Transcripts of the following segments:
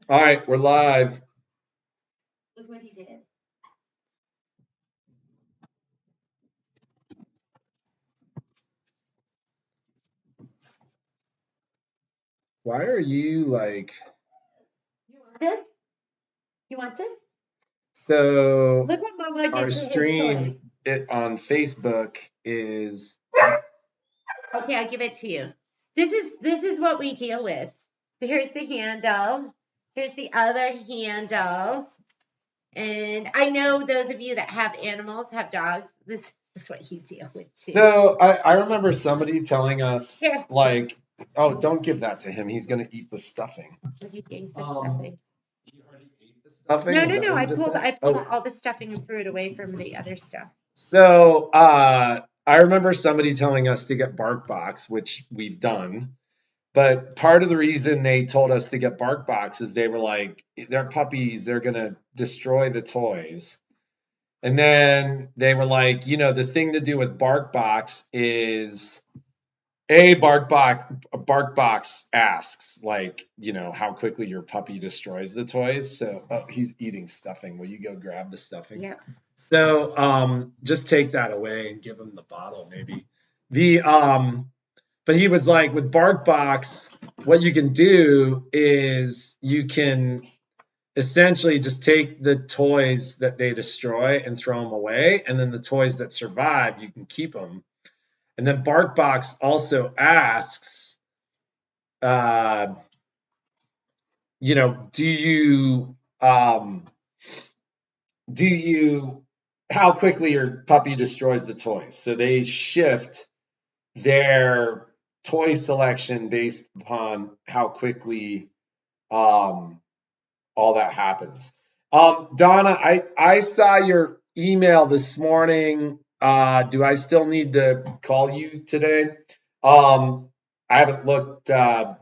All right, we're live. Look what he did. Why are you like You want this? You want this? so? Look what Momo did Our to his toy. stream it on Facebook is Okay, I'll give it to you. This is what we deal with. Here's the handle. Here's the other handle. And I know those of you that have animals, have dogs, this is what you deal with too. so. I remember somebody telling us Here. like, "Oh, don't give that to him. He's gonna eat the stuffing." You ate the stuffing. He already ate the stuffing? No, Is no, that no. what I you just pulled said? all the stuffing and threw it away from the other stuff. So I remember somebody telling us to get BarkBox, which we've done. But part of the reason they told us to get BarkBox is they were like, they're puppies, they're gonna destroy the toys. And then they were like, the thing to do with BarkBox is BarkBox asks like, how quickly your puppy destroys the toys. So, oh, he's eating stuffing. Will you go grab the stuffing? Yeah. So, just take that away and give him the bottle, maybe. But he was like, with BarkBox, what you can do is you can essentially just take the toys that they destroy and throw them away, and then the toys that survive, you can keep them. And then BarkBox also asks, do you how quickly your puppy destroys the toys? So they shift their toy selection based upon how quickly all that happens. Donna, I saw your email this morning. Do I still need to call you today? I haven't looked. I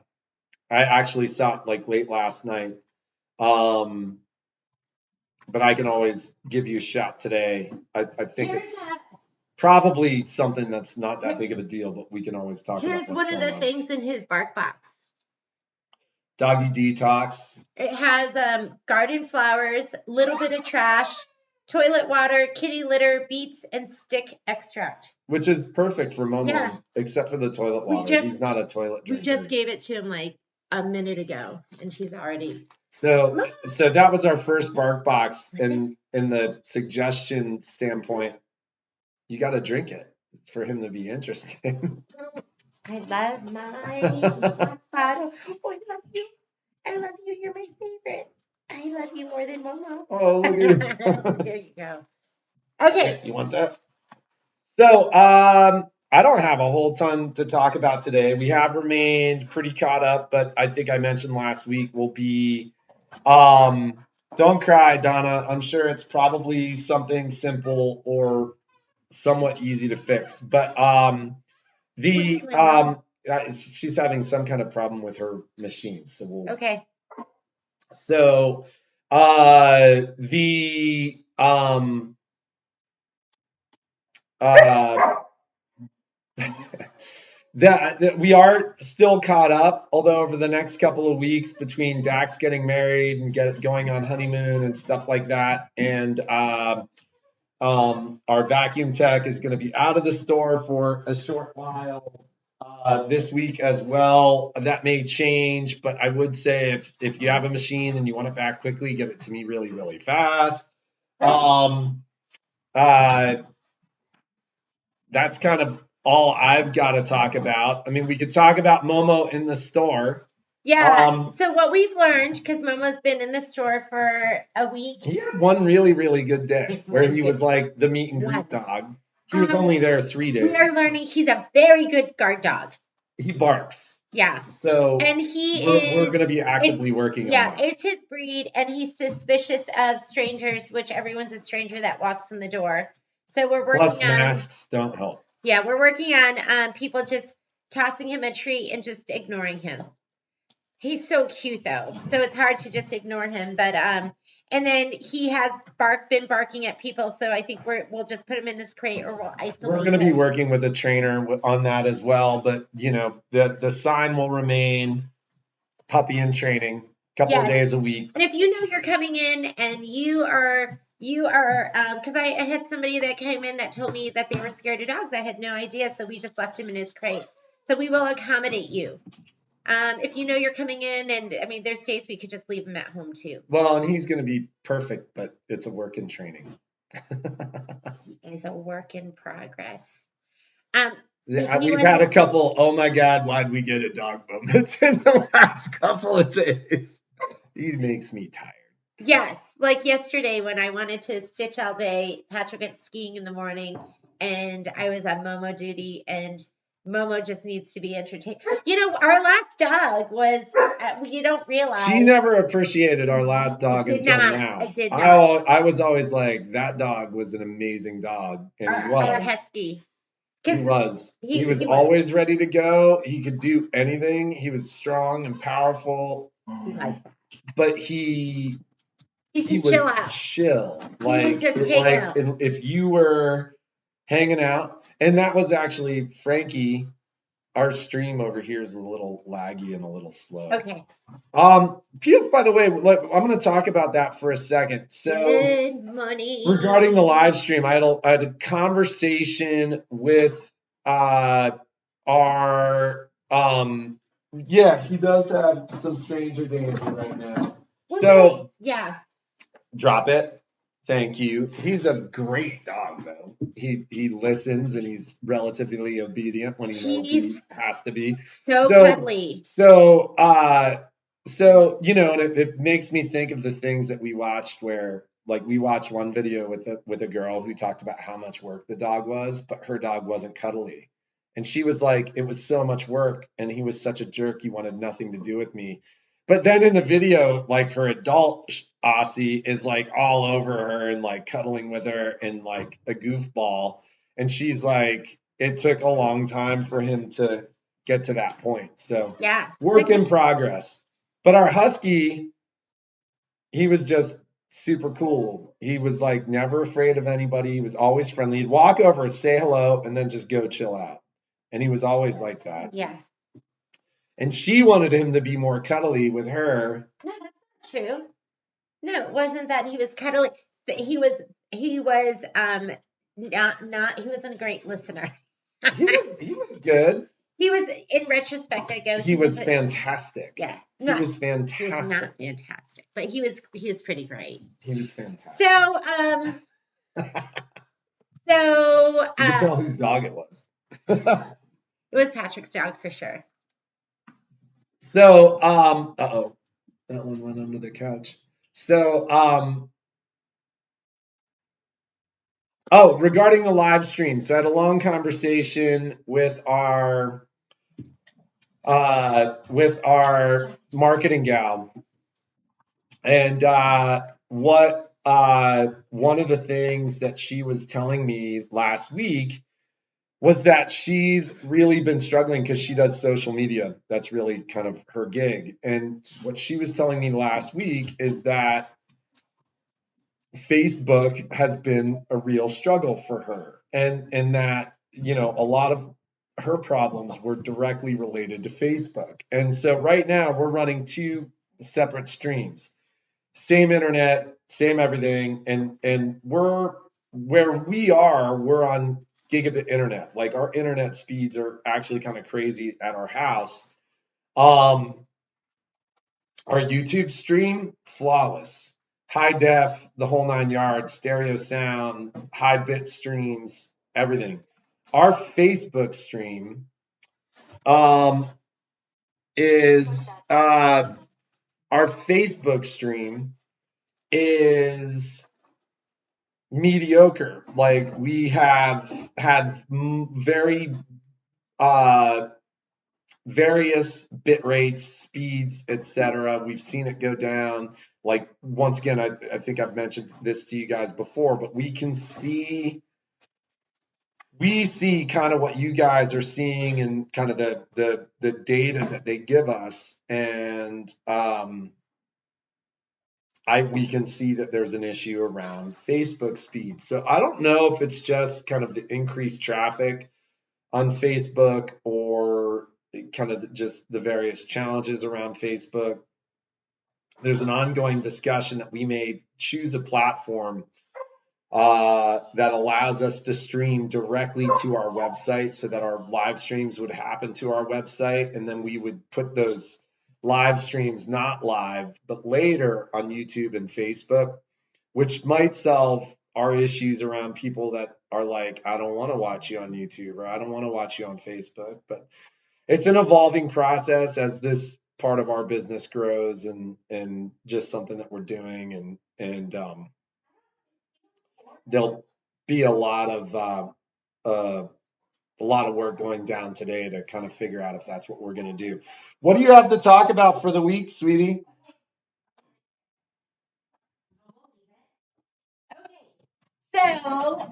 actually saw it like late last night. But I can always give you a shot today. I think it's probably something that's not that big of a deal, but we can always talk about Here's what's one of going the on. things in his BarkBox. Doggy detox. It has garden flowers, little bit of trash, toilet water, kitty litter, beets, and stick extract. Which is perfect for Momo, Yeah. except for the toilet water. He's not a toilet drinker. We just gave it to him like a minute ago, and he's already. So that was our first BarkBox, and in the suggestion standpoint, you got to drink it for him to be interested. I love my detox bottle. Oh, I love you. I love you. You're my favorite. I love you more than Momo. Oh, look at him. There you go. Okay. You want that? So, I don't have a whole ton to talk about today. We have remained pretty caught up, but I think I mentioned last week we'll be. Don't cry, Donna. I'm sure it's probably something simple or somewhat easy to fix. But she's having some kind of problem with her machine. So we'll. Okay. So that we are still caught up, although over the next couple of weeks between Dax getting married and going on honeymoon and stuff like that, and our vacuum tech is going to be out of the store for a short while this week as well. That may change, but I would say if you have a machine and you want it back quickly, get it to me really, really fast. That's kind of all I've got to talk about. I mean, we could talk about Momo in the store. Yeah. So what we've learned, because Momo's been in the store for a week. He had one really, really good day where he was like the meet and greet dog. He was only there 3 days. We are learning he's a very good guard dog. He barks. Yeah. So and we're going to be actively working on that. Yeah, it's his breed, and he's suspicious of strangers, which everyone's a stranger that walks in the door. So we're working Plus, masks don't help. Yeah, we're working on people just tossing him a treat and just ignoring him. He's so cute though, so it's hard to just ignore him. But and then he has been barking at people, so I think we'll just put him in this crate or we'll isolate. We're going to be working with a trainer on that as well, but the sign will remain puppy in training. couple of Yes. days a week. And if you know you're coming in and you are, because I had somebody that came in that told me that they were scared of dogs. I had no idea, so we just left him in his crate. So we will accommodate you. If you know you're coming in, and I mean, there's days we could just leave him at home too. Well, and he's going to be perfect, but it's a work in training. It's a work in progress. We've had a couple, oh my God, why'd we get a dog moments in the last couple of days. He makes me tired. Yes, like yesterday when I wanted to stitch all day, Patrick went skiing in the morning, and I was on Momo duty, and Momo just needs to be entertained. You know, our last dog was, you don't realize. She never appreciated our last dog until now. I did not. I was always like, that dog was an amazing dog. And he was. Our husky. He was. He was always ready to go. He could do anything. He was strong and powerful. He likes that. But he was chill out. Chill. Like if you were hanging out, and that was actually Frankie. Our stream over here is a little laggy and a little slow. Okay. P.S. By the way, I'm going to talk about that for a second. So, good morning. Regarding the live stream, I had a conversation with our yeah, he does have some stranger danger right now. So yeah, drop it. Thank you. He's a great dog, though. He listens and he's relatively obedient when he knows he has to be. So cuddly. So you know, and it makes me think of the things that we watched where, like, we watched one video with a girl who talked about how much work the dog was, but her dog wasn't cuddly. And she was like, it was so much work, and he was such a jerk, he wanted nothing to do with me. But then in the video, like, her adult Aussie is like all over her and like cuddling with her and like a goofball. And she's like, it took a long time for him to get to that point. So yeah, work in progress. But our husky, he was just super cool. He was like never afraid of anybody. He was always friendly. He'd walk over, say hello, and then just go chill out. And he was always like that. Yeah. And she wanted him to be more cuddly with her. No, that's not true. No, it wasn't that he was cuddly. He was not he wasn't a great listener. He was good. He was, in retrospect, I go. He was fantastic. Yeah. He was fantastic. He was not fantastic, but he was pretty great. He was fantastic. So you can tell whose dog it was. It was Patrick's dog for sure. So, uh-oh, that one went under the couch. So, regarding the live stream. So I had a long conversation with our marketing gal. And one of the things that she was telling me last week was that she's really been struggling because she does social media. That's really kind of her gig. And what she was telling me last week is that Facebook has been a real struggle for her. And that, you know, a lot of her problems were directly related to Facebook. And so right now we're running 2 separate streams. Same internet, same everything. And we're on gigabit internet. Like, our internet speeds are actually kind of crazy at our house. Our YouTube stream, flawless, high def, the whole 9 yards, stereo sound, high bit streams, everything. Our Facebook stream is mediocre. Like, we have had very various bit rates, speeds, etc. We've seen it go down. Like, once again, I think I've mentioned this to you guys before, but we see kind of what you guys are seeing and kind of the data that they give us, and we can see that there's an issue around Facebook speed. So I don't know if it's just kind of the increased traffic on Facebook or kind of just the various challenges around Facebook. there's an ongoing discussion that we may choose a platform that allows us to stream directly to our website so that our live streams would happen to our website. And then we would put those live streams not live, but later on YouTube and Facebook, which might solve our issues around people that are like, I don't want to watch you on YouTube or I don't want to watch you on Facebook. But it's an evolving process as this part of our business grows and just something that we're doing and there'll be a lot of work going down today to kind of figure out if that's what we're going to do. What do you have to talk about for the week, sweetie? So,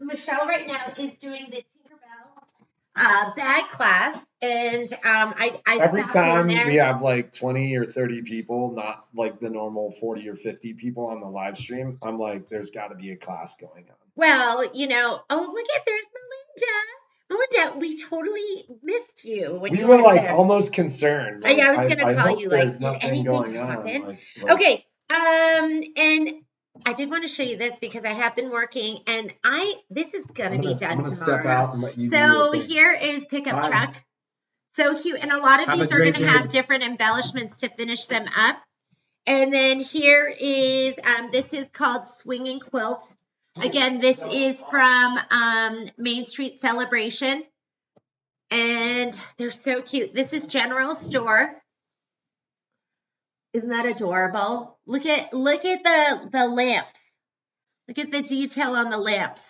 Michelle right now is doing the Tinkerbell bag class, and I Every stopped in time there. we have like 20 or 30 people, not like the normal 40 or 50 people on the live stream, I'm like, there's got to be a class going on. Well, oh, look at, there's Melinda. Melinda, we totally missed you when We you were were like there. almost concerned. Like, I was gonna call hope you, like, there's did nothing anything going on. happen? Like, Okay, and I did want to show you this because I have been working, and this is gonna be done I'm gonna tomorrow. step out and let you do So your thing. here is pickup Bye. truck. So cute, and a lot of Have a these are great gonna day. have different embellishments to finish them up. And then here is this is called Swinging Quilt. Again, this is from Main Street Celebration. And they're so cute. This is General Store. Isn't that adorable? Look at the lamps. Look at the detail on the lamps.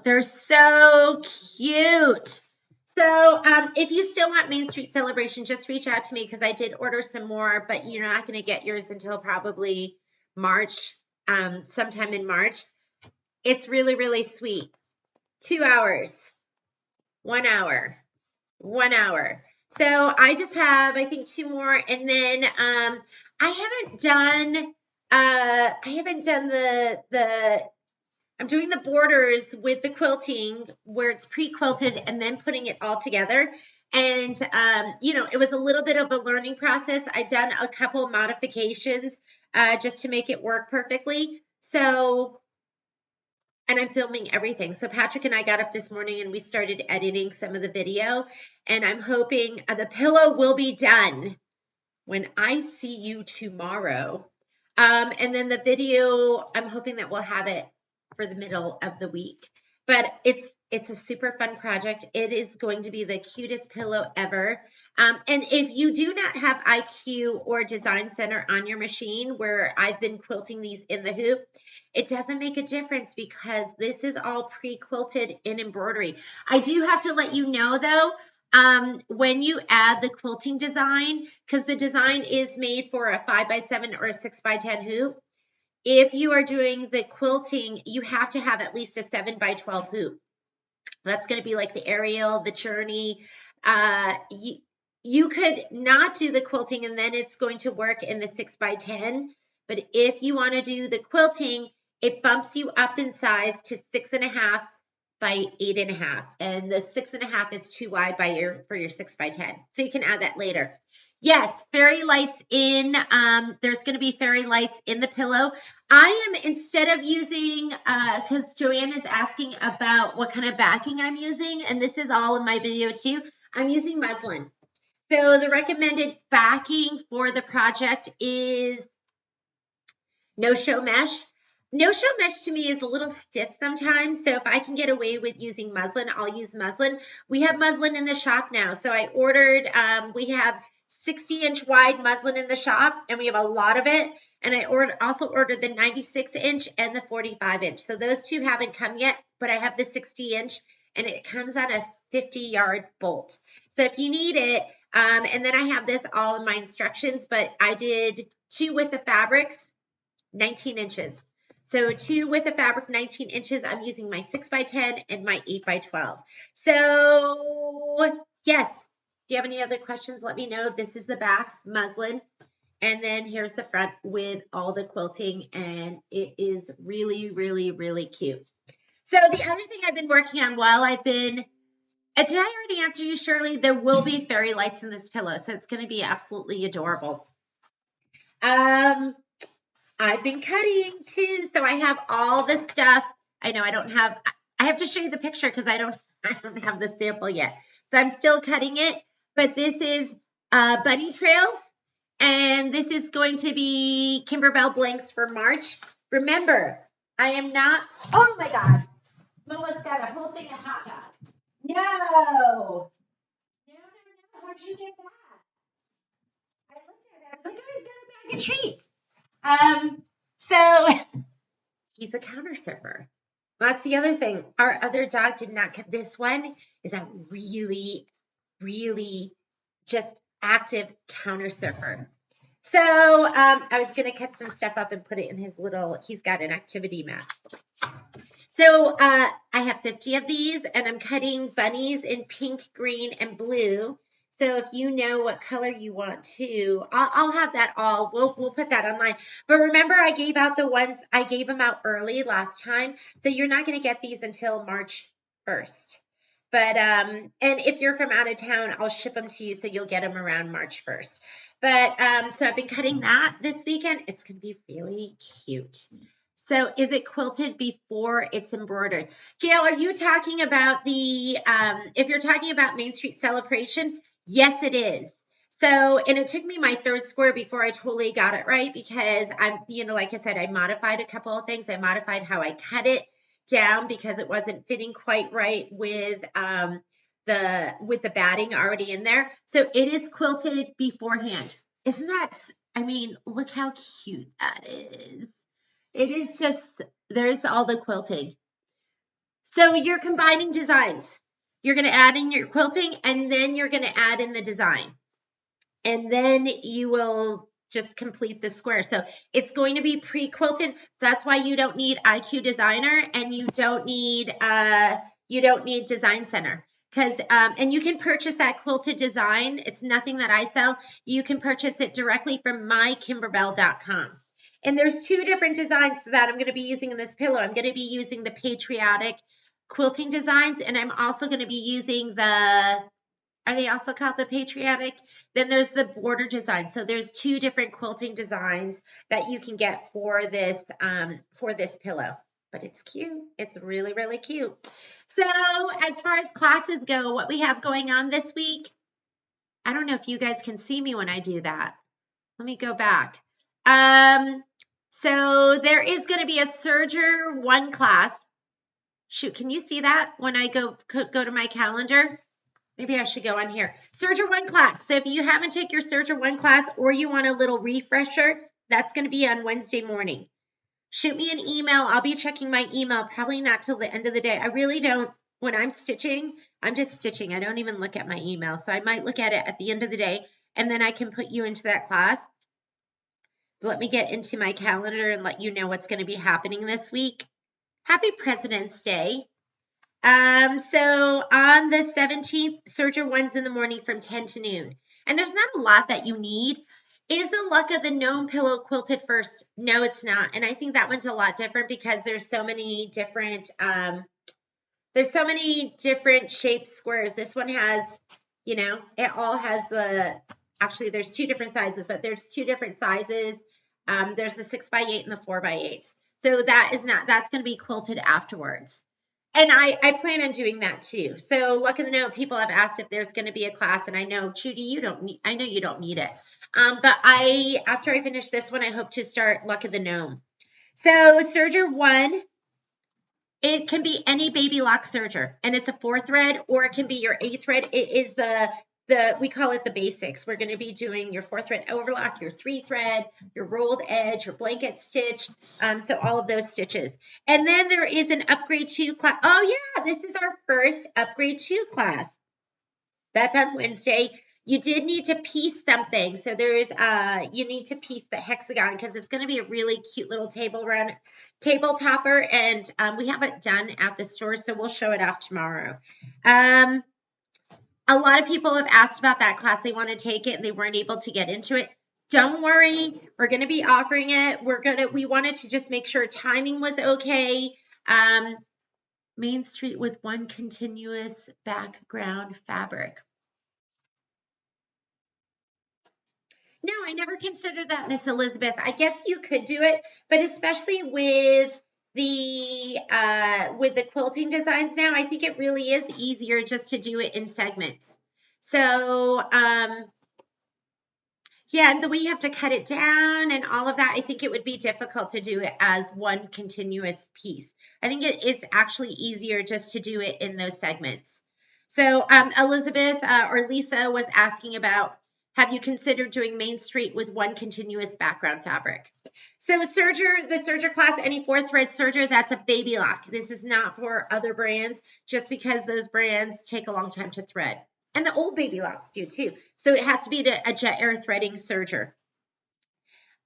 They're so cute. So if you still want Main Street Celebration, just reach out to me because I did order some more, but you're not going to get yours until probably March, sometime in March. It's really, really sweet. 2 hours, 1 hour, 1 hour. So I just have, I think, 2 more, and then I haven't done the I'm doing the borders with the quilting where it's pre-quilted and then putting it all together. And, it was a little bit of a learning process. I've done a couple of modifications just to make it work perfectly. So, and I'm filming everything. So Patrick and I got up this morning and we started editing some of the video. And I'm hoping the pillow will be done when I see you tomorrow. And then the video, I'm hoping that we'll have it for the middle of the week. But it's a super fun project. It is going to be the cutest pillow ever. And if you do not have IQ or Design Center on your machine, where I've been quilting these in the hoop, it doesn't make a difference because this is all pre-quilted in embroidery. I do have to let you know though, when you add the quilting design, because the design is made for a 5x7 or a 6x10 hoop. If you are doing the quilting, you have to have at least a 7x12 hoop. That's going to be like the Ariel, the Journey. You could not do the quilting and then it's going to work in the 6x10. But if you want to do the quilting, it bumps you up in size to 6.5 by 8.5, and the 6.5 is too wide for your 6x10. So you can add that later. Yes, fairy lights in. There's going to be fairy lights in the pillow. I am, instead of using, because Joanne is asking about what kind of backing I'm using, and this is all in my video too. I'm using muslin. So the recommended backing for the project is no-show mesh. No-show mesh to me is a little stiff sometimes, so if I can get away with using muslin, I'll use muslin. We have muslin in the shop now, so I ordered, we have 60-inch wide muslin in the shop, and we have a lot of it, and I also ordered the 96-inch and the 45-inch. So those two haven't come yet, but I have the 60-inch, and it comes on a 50-yard bolt. So if you need it, and then I have this all in my instructions, but I did 2 with the fabrics, 19 inches. So 2 with the fabric, 19 inches. I'm using my 6x10 and my 8x12. So yes, if you have any other questions, let me know. This is the back, muslin. And then here's the front with all the quilting. And it is really, really, really cute. So the other thing I've been working on while I've been, did I already answer you, Shirley? There will be fairy lights in this pillow. So it's going to be absolutely adorable. I've been cutting too, so I have all the stuff. I know I have to show you the picture because I don't have the sample yet. So I'm still cutting it, but this is bunny trails, and this is going to be Kimberbell blanks for March. Remember, I am not, oh my God, Momo's got a whole thing of hot dog. No, how'd you get that? I looked at it, I was like, oh, he's got a bag of treats. So he's a counter surfer. That's the other thing. Our other dog did not get this one is a really, really just active counter surfer. So I was gonna cut some stuff up and put it in his little, he's got an activity mat. So I have 50 of these and I'm cutting bunnies in pink, green, and blue. So if you know what color you want to, I'll have that all. We'll put that online. But remember, I gave them out early last time. So you're not going to get these until March 1st. But and if you're from out of town, I'll ship them to you so you'll get them around March 1st. But so I've been cutting that this weekend. It's going to be really cute. So is it quilted before it's embroidered? Gail, are you talking about if you're talking about Main Street Celebration? Yes, it is. So, and it took me my third square before I totally got it right because like I said, I modified a couple of things. I modified how I cut it down because it wasn't fitting quite right with the batting already in there. So it is quilted beforehand. Isn't that, look how cute that is. It is just, there's all the quilting. So you're combining designs. You're going to add in your quilting and then you're going to add in the design. And then you will just complete the square. So it's going to be pre-quilted. That's why you don't need IQ Designer and you don't need Design Center. And you can purchase that quilted design. It's nothing that I sell. You can purchase it directly from mykimberbell.com. And there's two different designs that I'm going to be using in this pillow. I'm going to be using the patriotic quilting designs, and I'm also going to be using are they also called the patriotic? Then there's the border design. So there's two different quilting designs that you can get for this pillow. But it's cute. It's really, really cute. So as far as classes go, what we have going on this week, I don't know if you guys can see me when I do that. Let me go back. So there is going to be a Serger 1 class. Shoot, can you see that when I go to my calendar? Maybe I should go on here. Serger 1 class. So if you haven't taken your Serger 1 class or you want a little refresher, that's going to be on Wednesday morning. Shoot me an email. I'll be checking my email probably not till the end of the day. I really don't. When I'm stitching, I'm just stitching. I don't even look at my email. So I might look at it at the end of the day, and then I can put you into that class. Let me get into my calendar and let you know what's going to be happening this week. Happy President's Day. So on the 17th, Serger 1's in the morning from 10 to noon. And there's not a lot that you need. Is the Luck of the Gnome pillow quilted first? No, it's not. And I think that one's a lot different because there's so many different shaped squares. This one has, it all has actually there's two different sizes, but there's two different sizes. There's the 6x8 and the 4x8. So that's going to be quilted afterwards. And I plan on doing that too. So Luck of the Gnome, people have asked if there's going to be a class, and I know, Judy, I know you don't need it. But after I finish this one, I hope to start Luck of the Gnome. So Serger 1, it can be any baby lock serger, and it's a 4 thread, or it can be your 8 thread. It is we call it the basics. We're going to be doing your 4 thread overlock, your 3 thread, your rolled edge, your blanket stitch. So all of those stitches. And then there is an upgrade 2 class. Oh yeah, this is our first upgrade 2 class. That's on Wednesday. You did need to piece something. So you need to piece the hexagon because it's going to be a really cute little table topper. And we have it done at the store, so we'll show it off tomorrow. A lot of people have asked about that class. They want to take it and they weren't able to get into it. Don't worry. We're going to be offering it. We wanted to just make sure timing was okay. Main Street with one continuous background fabric. No, I never considered that, Miss Elizabeth. I guess you could do it, but especially with the quilting designs now, I think it really is easier just to do it in segments. So, yeah, and the way you have to cut it down and all of that, I think it would be difficult to do it as one continuous piece. I think it's actually easier just to do it in those segments. So Elizabeth or Lisa was asking about, have you considered doing Main Street with one continuous background fabric? So the serger class, any 4-thread serger, that's a baby lock. This is not for other brands, just because those brands take a long time to thread. And the old baby locks do too. So it has to be a jet air threading serger.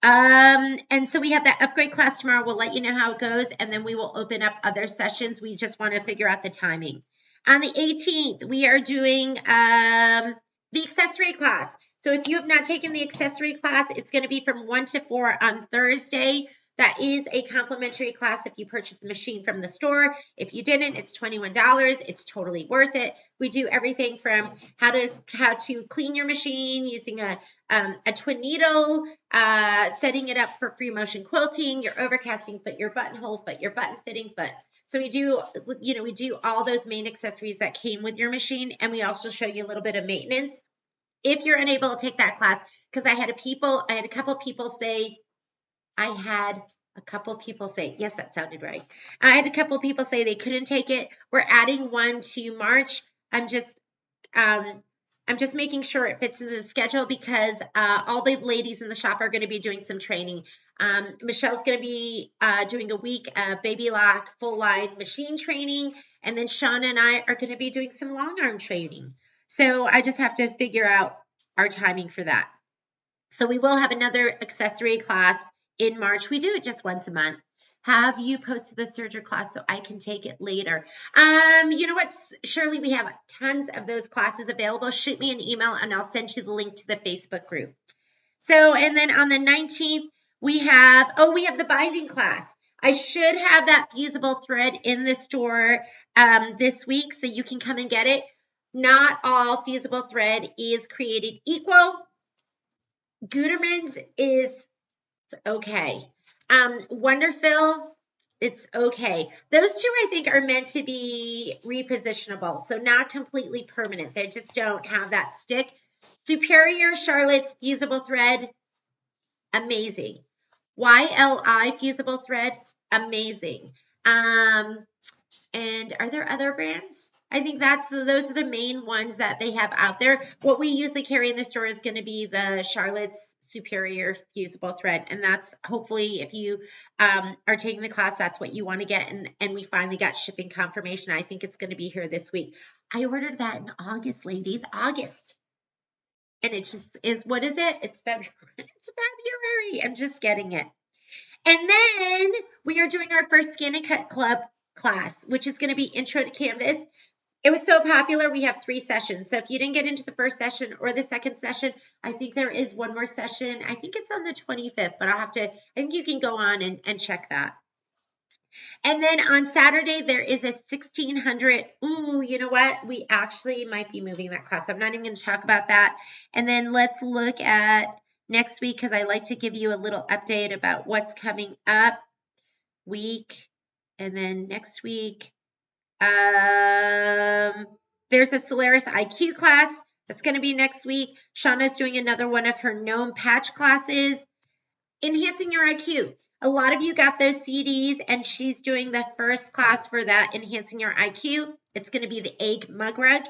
And so we have that upgrade class tomorrow. We'll let you know how it goes, and then we will open up other sessions. We just want to figure out the timing. On the 18th, we are doing the accessory class. So if you have not taken the accessory class, it's going to be from 1 to 4 on Thursday. That is a complimentary class if you purchase the machine from the store. If you didn't, it's $21. It's totally worth it. We do everything from how to clean your machine using a twin needle, setting it up for free motion quilting, your overcasting foot, your buttonhole foot, your button fitting foot. So we do all those main accessories that came with your machine, and we also show you a little bit of maintenance if you're unable to take that class. Because I had a couple people say, yes, that sounded right. I had a couple people say they couldn't take it. We're adding one to March. I'm just making sure it fits into the schedule, because all the ladies in the shop are going to be doing some training. Michelle's going to be doing a week of baby lock full line machine training, and then Shauna and I are going to be doing some long arm training. So I just have to figure out our timing for that. So we will have another accessory class in March. We do it just once a month. Have you posted the serger class so I can take it later? You know what, Shirley, we have tons of those classes available. Shoot me an email and I'll send you the link to the Facebook group. So, and then on the 19th, we have the binding class. I should have that fusible thread in the store this week, so you can come and get it. Not all fusible thread is created equal. Guterman's is okay. Wonderfill, it's okay. Those two, I think, are meant to be repositionable, so not completely permanent. They just don't have that stick. Superior Charlotte's fusible thread, amazing. YLI fusible thread, amazing. And are there other brands? I think those are the main ones that they have out there. What we usually carry in the store is going to be the Charlotte's Superior fusible thread, and that's hopefully, if you are taking the class, that's what you want to get. And we finally got shipping confirmation. I think it's going to be here this week. I ordered that in August, ladies, August, and it just is. What is it? It's February. It's February. I'm just getting it. And then we are doing our first Scan and Cut Club class, which is going to be Intro to Canvas. It was so popular, we have 3 sessions. So if you didn't get into the first session or the second session, I think there is one more session. I think it's on the 25th, but I think you can go on and check that. And then on Saturday, there is a 1600. Ooh, you know what? We actually might be moving that class. I'm not even going to talk about that. And then let's look at next week, because I like to give you a little update about what's coming up week. And then next week, there's a Solaris IQ class that's going to be next week. Shauna's doing another one of her gnome patch classes, enhancing your IQ. A lot of you got those CDs, and she's doing the first class for that, enhancing your IQ. It's going to be the egg mug rug.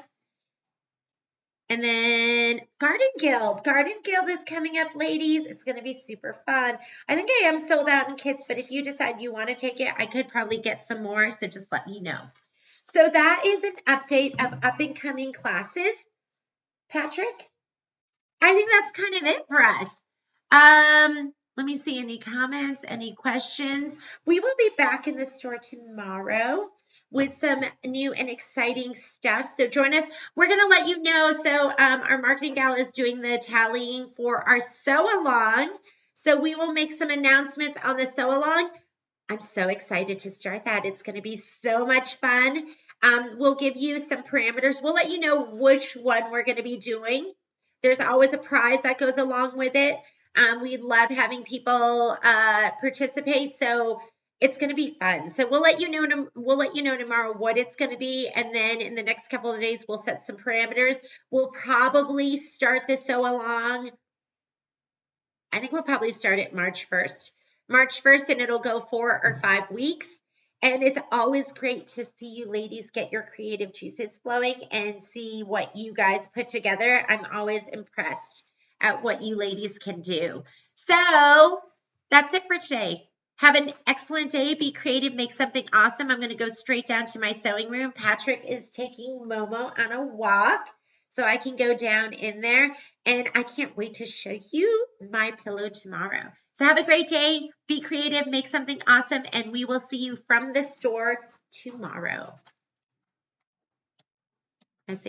And then Garden Guild. Garden Guild is coming up, ladies. It's going to be super fun. I think I am sold out in kits, but if you decide you want to take it, I could probably get some more, so just let me know. So that is an update of up-and-coming classes. Patrick, I think that's kind of it for us. Let me see, any comments, any questions? We will be back in the store tomorrow with some new and exciting stuff. So join us. We're going to let you know. So our marketing gal is doing the tallying for our sew-along. So we will make some announcements on the sew-along. I'm so excited to start that. It's going to be so much fun. We'll give you some parameters. We'll let you know which one we're going to be doing. There's always a prize that goes along with it. We love having people participate. So it's going to be fun. So we'll let you know. We'll let you know tomorrow what it's going to be, and then in the next couple of days we'll set some parameters. We'll probably start the sew along. I think we'll probably start it March 1st. March 1st, and it'll go 4 or 5 weeks. And it's always great to see you ladies get your creative juices flowing and see what you guys put together. I'm always impressed at what you ladies can do. So that's it for today. Have an excellent day. Be creative. Make something awesome. I'm going to go straight down to my sewing room. Patrick is taking Momo on a walk, so I can go down in there. And I can't wait to show you my pillow tomorrow. So have a great day. Be creative. Make something awesome. And we will see you from the store tomorrow.